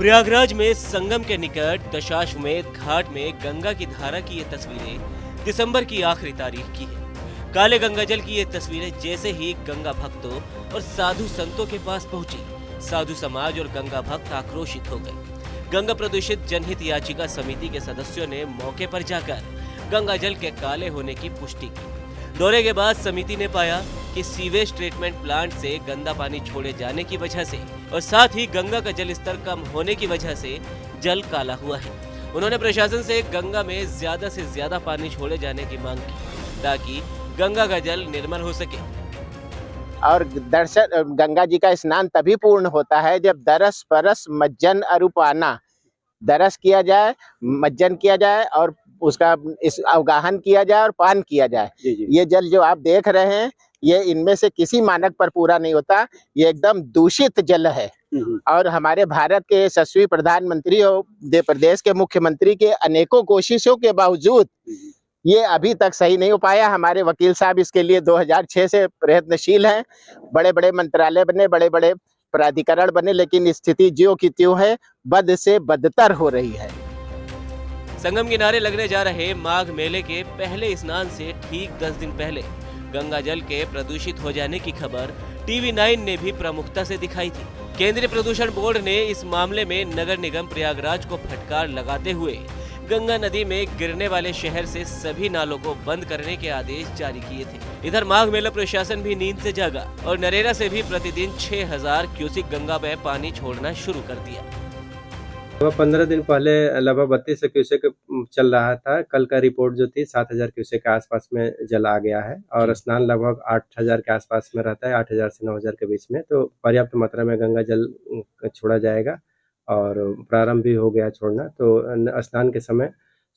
प्रयागराज में संगम के निकट दशाश्वमेध घाट में गंगा की धारा की ये तस्वीरें दिसंबर की आखिरी तारीख की है। काले गंगा जल की ये तस्वीरें जैसे ही गंगा भक्तों और साधु संतों के पास पहुंची, साधु समाज और गंगा भक्त आक्रोशित हो गए। गंगा प्रदूषित जनहित याचिका समिति के सदस्यों ने मौके पर जाकर गंगा जल के काले होने की पुष्टि की। दौरे के बाद समिति ने पाया कि सीवेज ट्रीटमेंट प्लांट से गंदा पानी छोड़े जाने की वजह से और साथ ही गंगा का जल स्तर कम होने की वजह से जल काला हुआ है। उन्होंने प्रशासन से गंगा में ज्यादा से ज्यादा पानी छोड़े जाने की मांग की ताकि गंगा का जल निर्मल हो सके। और दर्शन गंगा जी का स्नान तभी पूर्ण होता है जब दरस परस मज्जन अरुपाना, दरस किया जाए, मज्जन किया जाए और उसका इस अवगाहन किया जाए और पान किया जाए। ये जल जो आप देख रहे हैं ये इनमें से किसी मानक पर पूरा नहीं होता, ये एकदम दूषित जल है। और हमारे भारत के यशस्वी प्रधानमंत्री और मध्य प्रदेश के मुख्यमंत्री के अनेकों कोशिशों के बावजूद ये अभी तक सही नहीं हो पाया। हमारे वकील साहब इसके लिए 2006 से प्रयत्नशील हैं, बड़े बड़े मंत्रालय बने, बड़े बड़े प्राधिकरण बने, लेकिन स्थिति ज्यों की त्यों है, बद से बदतर हो रही है। संगम किनारे लगने जा रहे माघ मेले के पहले स्नान से ठीक 10 दिन पहले गंगा जल के प्रदूषित हो जाने की खबर TV9 ने भी प्रमुखता से दिखाई थी। केंद्रीय प्रदूषण बोर्ड ने इस मामले में नगर निगम प्रयागराज को फटकार लगाते हुए गंगा नदी में गिरने वाले शहर से सभी नालों को बंद करने के आदेश जारी किए थे। इधर माघ मेला प्रशासन भी नींद से जागा और नरेगा से भी प्रतिदिन 6000 क्यूसिक गंगा में पानी छोड़ना शुरू कर दिया। 15 दिन पहले लगभग 3200 क्यूसेक चल रहा था। कल का रिपोर्ट जो थी 7000 क्यूसेक के आसपास में जल आ गया है और स्नान लगभग 8000 के आसपास में रहता है, 8000 से 9000 के बीच में। तो पर्याप्त मात्रा में गंगा जल छोड़ा जाएगा और प्रारंभ भी हो गया छोड़ना। तो स्नान के समय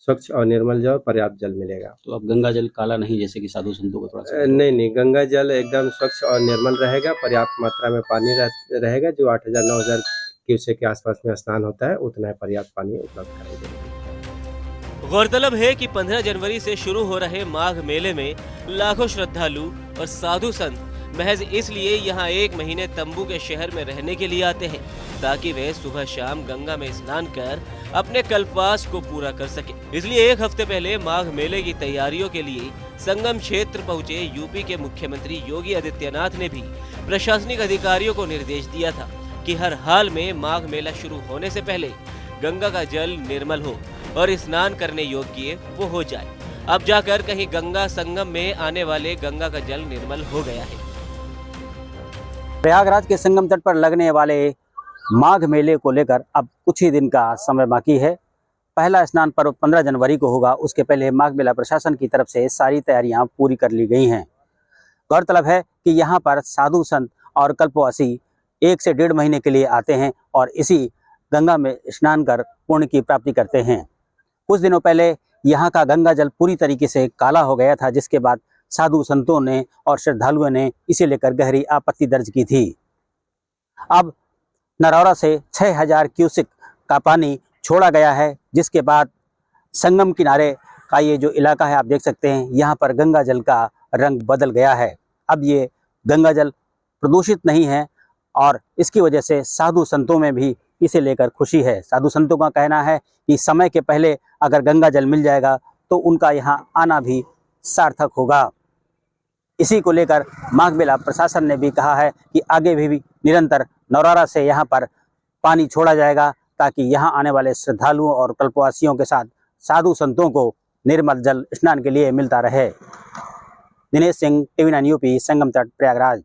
स्वच्छ और निर्मल जल, पर्याप्त जल मिलेगा। तो अब गंगा जल काला नहीं जैसे कि साधु संतों को थोड़ा सा? नहीं, गंगा जल एकदम स्वच्छ और निर्मल रहेगा। पर्याप्त मात्रा में पानी रहेगा। जो 8000 9000 क्यूसेक के आसपास में स्नान होता है उतना पर्याप्त पानी उपलब्ध कराई जाएगी। गौरतलब है कि 15 जनवरी से शुरू हो रहे माघ मेले में लाखों श्रद्धालु और साधु संत महज इसलिए यहाँ 1 महीने तंबू के शहर में रहने के लिए आते हैं ताकि वे सुबह शाम गंगा में स्नान कर अपने कल्पवास को पूरा कर सके। इसलिए 1 हफ्ते पहले माघ मेले की तैयारियों के लिए संगम क्षेत्र पहुंचे यूपी के मुख्यमंत्री योगी आदित्यनाथ ने भी प्रशासनिक अधिकारियों को निर्देश दिया था कि हर हाल में माघ मेला शुरू होने से पहले गंगा का जल निर्मल हो और स्नान करने योग्य वो हो जाए। अब जाकर कहीं गंगा संगम में आने वाले गंगा का जल निर्मल हो गया है। प्रयागराज के संगम तट पर लगने वाले माघ मेले को लेकर अब कुछ ही दिन का समय बाकी है। पहला स्नान पर्व 15 जनवरी को होगा। उसके पहले माघ मेला प्रशासन की तरफ से सारी तैयारियां पूरी कर ली गई हैं। गौरतलब है कि यहाँ पर साधु संत और कल्पवासी 1 से 1.5 महीने के लिए आते हैं और इसी गंगा में स्नान कर पुण्य की प्राप्ति करते हैं। कुछ दिनों पहले यहाँ का गंगा जल पूरी तरीके से काला हो गया था, जिसके बाद साधु संतों ने और श्रद्धालुओं ने इसे लेकर गहरी आपत्ति दर्ज की थी। अब नरौरा से 6000 क्यूसिक का पानी छोड़ा गया है, जिसके बाद संगम किनारे का ये जो इलाका है आप देख सकते हैं, यहाँ पर गंगा जल का रंग बदल गया है। अब ये गंगा जल प्रदूषित नहीं है और इसकी वजह से साधु संतों में भी इसे लेकर खुशी है। साधु संतों का कहना है कि समय के पहले अगर गंगा जल मिल जाएगा तो उनका यहाँ आना भी सार्थक होगा। इसी को लेकर माघ मेला प्रशासन ने भी कहा है कि आगे भी निरंतर नौरारा से यहाँ पर पानी छोड़ा जाएगा ताकि यहाँ आने वाले श्रद्धालुओं और कल्पवासियों के साथ साधु संतों को निर्मल जल स्नान के लिए मिलता रहे। दिनेश सिंह, TV9 यूपी, संगम तट, प्रयागराज।